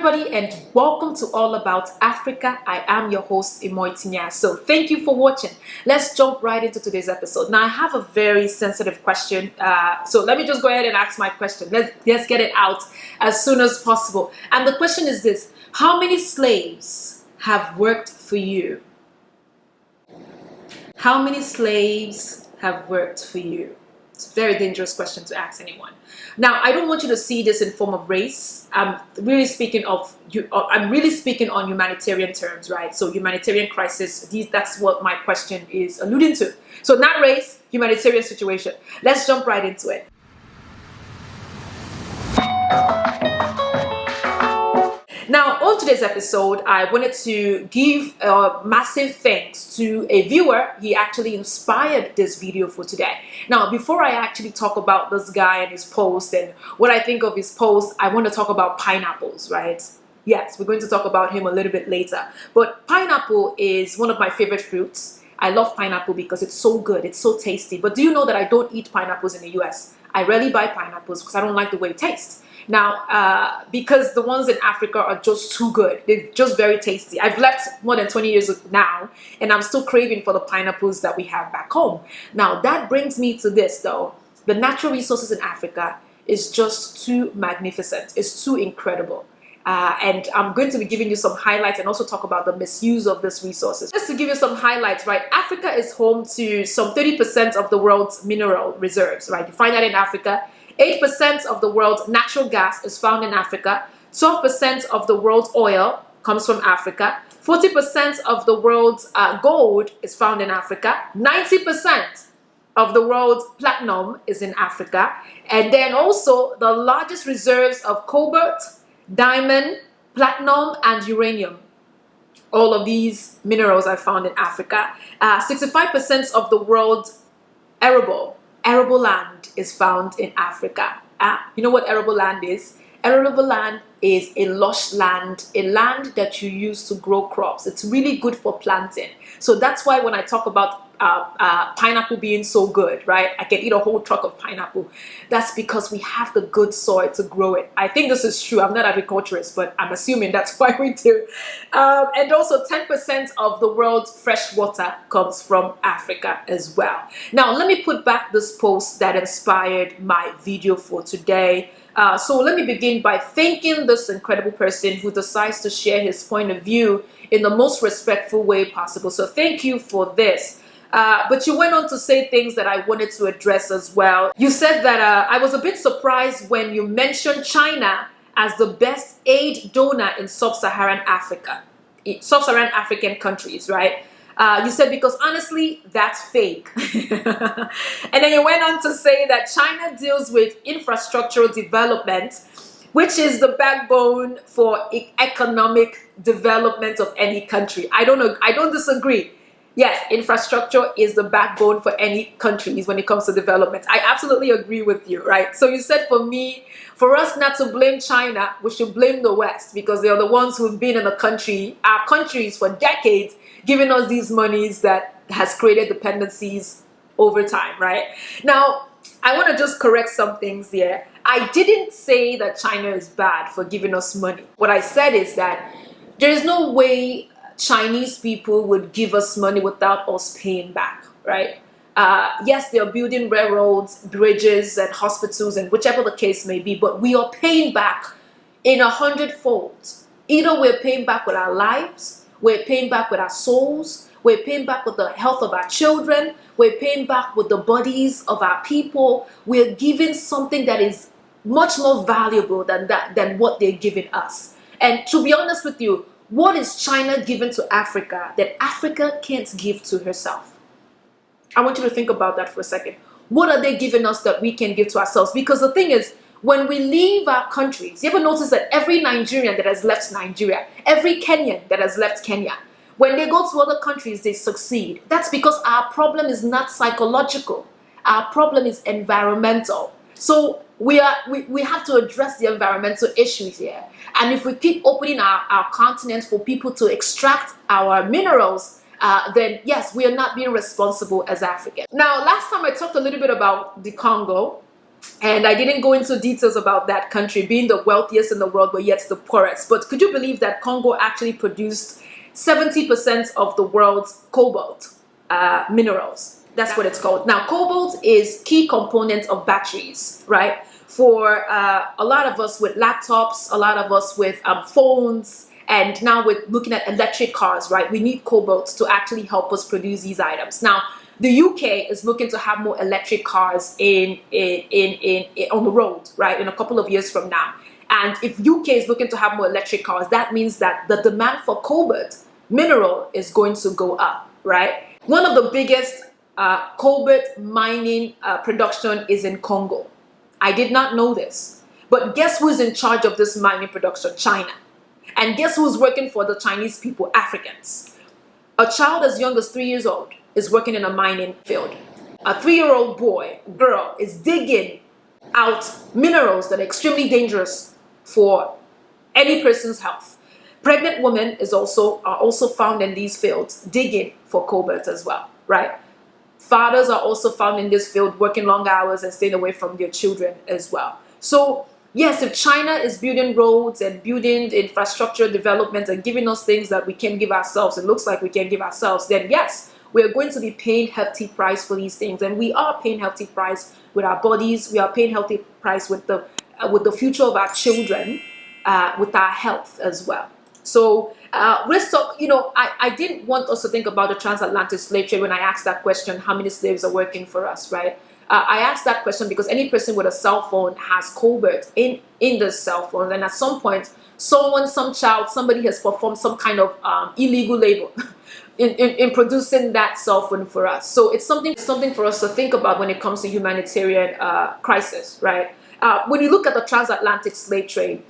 everybody, and welcome to All About Africa. I am your host, Imoitinya. So thank you for watching. Let's jump right into today's episode. Now, I have a very sensitive question. So let me just go ahead and ask my question. Let's get it out as soon as possible. And the question is this: how many slaves have worked for you? How many slaves have worked for you? It's a very dangerous question to ask anyone. Now, I don't want you to see this in form of race. I'm really speaking on humanitarian terms, right? So humanitarian crisis, that's what my question is alluding to. So not race, humanitarian situation. Let's jump right into it. Now, on today's episode, I wanted to give a massive thanks to a viewer. He actually inspired this video for today. Now, before I actually talk about this guy and his post and what I think of his post, I want to talk about pineapples, right? Yes, we're going to talk about him a little bit later. But pineapple is one of my favorite fruits. I love pineapple because it's so good. It's so tasty. But do you know that I don't eat pineapples in the US? I rarely buy pineapples because I don't like the way it tastes. Now, because the ones in Africa are just too good. They're just very tasty. I've left more than 20 years now, and I'm still craving for the pineapples that we have back home. Now, that brings me to this, though. The natural resources in Africa is just too magnificent. It's too incredible. And I'm going to be giving you some highlights and also talk about the misuse of these resources. Just to give you some highlights, right? Africa is home to some 30% of the world's mineral reserves, right? You find that in Africa. 8% of the world's natural gas is found in Africa. 12% of the world's oil comes from Africa. 40% of the world's gold is found in Africa. 90% of the world's platinum is in Africa. And then also the largest reserves of cobalt, diamond, platinum, and uranium. All of these minerals are found in Africa. 65% of the world's arable land is found in Africa. You know what arable land is? Arable land is a lush land, a land that you use to grow crops. It's really good for planting. So that's why when I talk about pineapple being so good, right? I can eat a whole truck of pineapple. That's because we have the good soil to grow it. I think this is true. I'm not an agriculturist, but I'm assuming that's why we do. And also 10% of the world's fresh water comes from Africa as well. Now, let me put back this post that inspired my video for today. So let me begin by thanking this incredible person who decides to share his point of view in the most respectful way possible. So thank you for this. But you went on to say things that I wanted to address as well. You said that I was a bit surprised when you mentioned China as the best aid donor in sub-Saharan Africa, sub-Saharan African countries, right? You said because honestly, that's fake. And then you went on to say that China deals with infrastructural development, which is the backbone for economic development of any country. I don't disagree. Yes, infrastructure is the backbone for any countries when it comes to development. I absolutely agree with you, right? So you said for us not to blame China, we should blame the West because they are the ones who've been in our countries for decades, giving us these monies that has created dependencies over time, right? Now, I want to just correct some things here. I didn't say that China is bad for giving us money. What I said is that there is no way Chinese people would give us money without us paying back, right? Yes, they are building railroads, bridges, and hospitals, and whichever the case may be, but we are paying back in 100-fold. Either we're paying back with our lives, we're paying back with our souls, we're paying back with the health of our children, we're paying back with the bodies of our people. We're giving something that is much more valuable than what they're giving us. And to be honest with you, what is China giving to Africa that Africa can't give to herself? I want you to think about that for a second. What are they giving us that we can give to ourselves? Because the thing is, when we leave our countries, you ever notice that every Nigerian that has left Nigeria, every Kenyan that has left Kenya, when they go to other countries, they succeed. That's because our problem is not psychological. Our problem is environmental. So we have to address the environmental issues here. And if we keep opening our continent for people to extract our minerals, then yes, we are not being responsible as Africans. Now, last time I talked a little bit about the Congo. And I didn't go into details about that country being the wealthiest in the world, but yet the poorest. But could you believe that Congo actually produced 70% of the world's cobalt minerals? That's what it's called. Now, cobalt is key component of batteries, right? For a lot of us with laptops, a lot of us with phones, and now we're looking at electric cars, right? We need cobalt to actually help us produce these items. Now, the UK is looking to have more electric cars on the road, right, in a couple of years from now. And if UK is looking to have more electric cars, that means that the demand for cobalt mineral is going to go up, right? One of the biggest cobalt mining production is in Congo. I did not know this. But guess who's in charge of this mining production? China. And guess who's working for the Chinese people? Africans. A child as young as 3 years old is working in a mining field. A 3-year-old boy, girl, is digging out minerals that are extremely dangerous for any person's health. Pregnant women are also found in these fields digging for cobalt as well, right? Fathers are also found in this field working long hours and staying away from their children as well. So yes, if China is building roads and building infrastructure development and giving us things that we can't give ourselves, it looks like we can't give ourselves, then yes, we're going to be paying hefty price for these things. And we are paying hefty price with our bodies. We are paying hefty price with the future of our children, with our health as well. So let's talk, I didn't want us to think about the transatlantic slave trade when I asked that question, how many slaves are working for us, right? I asked that question because any person with a cell phone has cobalt in the cell phone. And at some point, somebody has performed some kind of illegal labor in producing that cell phone for us. So it's something for us to think about when it comes to humanitarian crisis, right? When you look at the transatlantic slave trade,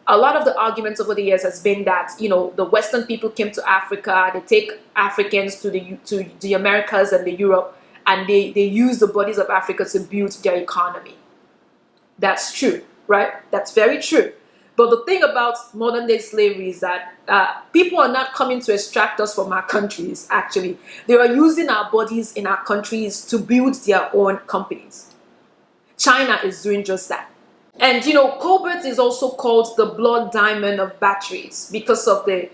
a lot of the arguments over the years has been that, the Western people came to Africa, they take Africans to the Americas and the Europe, and they use the bodies of Africa to build their economy. That's true, right? That's very true. But the thing about modern day slavery is that people are not coming to extract us from our countries, actually. They are using our bodies in our countries to build their own companies. China is doing just that. And cobalt is also called the blood diamond of batteries because of the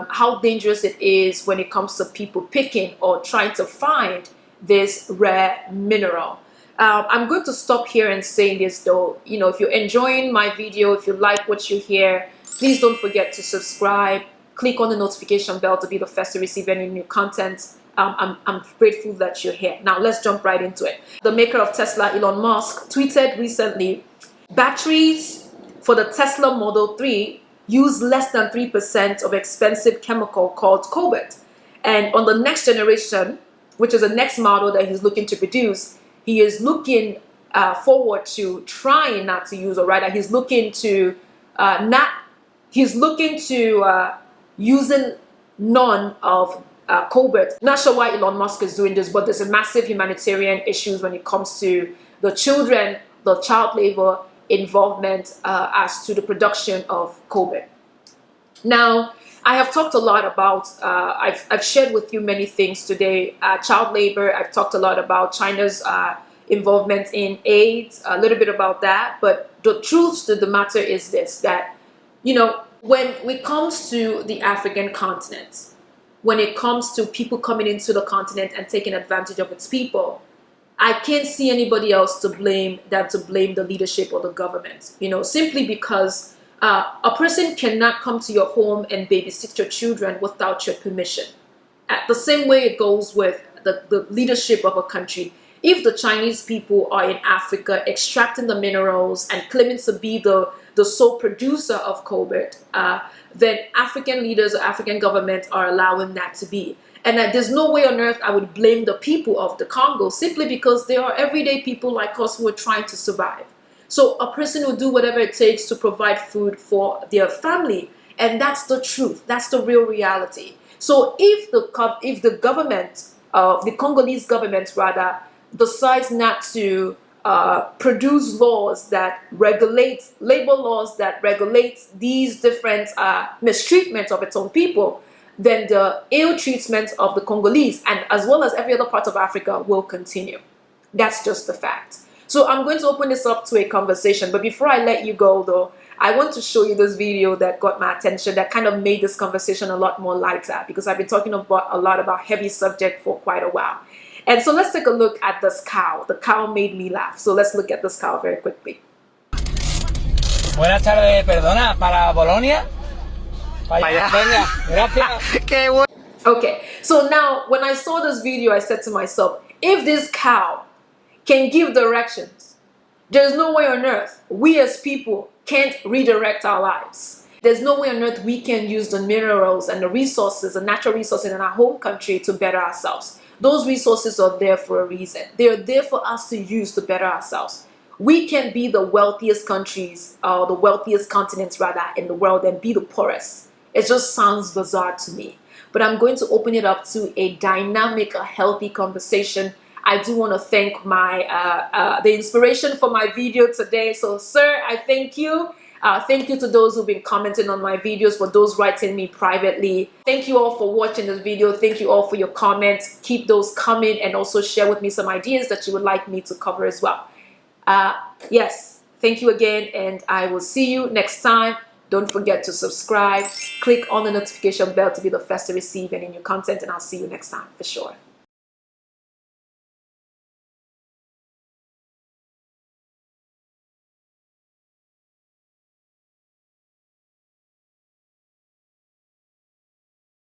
how dangerous it is when it comes to people picking or trying to find this rare mineral. I'm going to stop here and say this though. If you're enjoying my video, if you like what you hear, please don't forget to subscribe. Click on the notification bell to be the first to receive any new content. I'm grateful that you're here. Now let's jump right into it. The maker of Tesla, Elon Musk, tweeted recently, batteries for the Tesla Model 3 use less than 3% of expensive chemical called cobalt. And on the next generation, which is the next model that he's looking to produce, he is looking forward to trying not to use, or rather he's looking to using none of cobalt. Not sure why Elon Musk is doing this, but there's a massive humanitarian issues when it comes to the children, the child labor involvement as to the production of cobalt. Now, I have talked a lot about, I've shared with you many things today, child labor. I've talked a lot about China's involvement in AIDS, a little bit about that. But the truth to the matter is this, that, when it comes to the African continent, when it comes to people coming into the continent and taking advantage of its people, I can't see anybody else to blame than to blame the leadership or the government, simply because a person cannot come to your home and babysit your children without your permission. The same way it goes with the leadership of a country. If the Chinese people are in Africa extracting the minerals and claiming to be the sole producer of cobalt, then African leaders or African governments are allowing that to be. And there's no way on earth I would blame the people of the Congo, simply because they are everyday people like us who are trying to survive. So a person will do whatever it takes to provide food for their family. And that's the truth. That's the real reality. So if the government, the Congolese government rather, decides not to produce laws that regulate, labor laws that regulate these different mistreatment of its own people, then the ill treatment of the Congolese, and as well as every other part of Africa, will continue. That's just the fact. So I'm going to open this up to a conversation. But before I let you go, though, I want to show you this video that got my attention, that kind of made this conversation a lot more lighter, because I've been talking about a lot about heavy subject for quite a while. And so let's take a look at this cow. The cow made me laugh. So let's look at this cow very quickly. Buenas tardes, perdona, para Bolonia. Venga, gracias. Okay, so now when I saw this video, I said to myself, if this cow can give directions, there's no way on earth we as people can't redirect our lives. There's no way on earth we can use the minerals and the resources, the natural resources in our home country to better ourselves. Those resources are there for a reason. They are there for us to use to better ourselves. We can be the wealthiest countries, or the wealthiest continents rather, in the world and be the poorest. It just sounds bizarre to me. But I'm going to open it up to a dynamic, a healthy conversation. I do want to thank my the inspiration for my video today. So, sir, I thank you. Thank you to those who've been commenting on my videos, for those writing me privately. Thank you all for watching this video. Thank you all for your comments. Keep those coming, and also share with me some ideas that you would like me to cover as well. Yes, thank you again, and I will see you next time. Don't forget to subscribe. Click on the notification bell to be the first to receive any new content, and I'll see you next time for sure.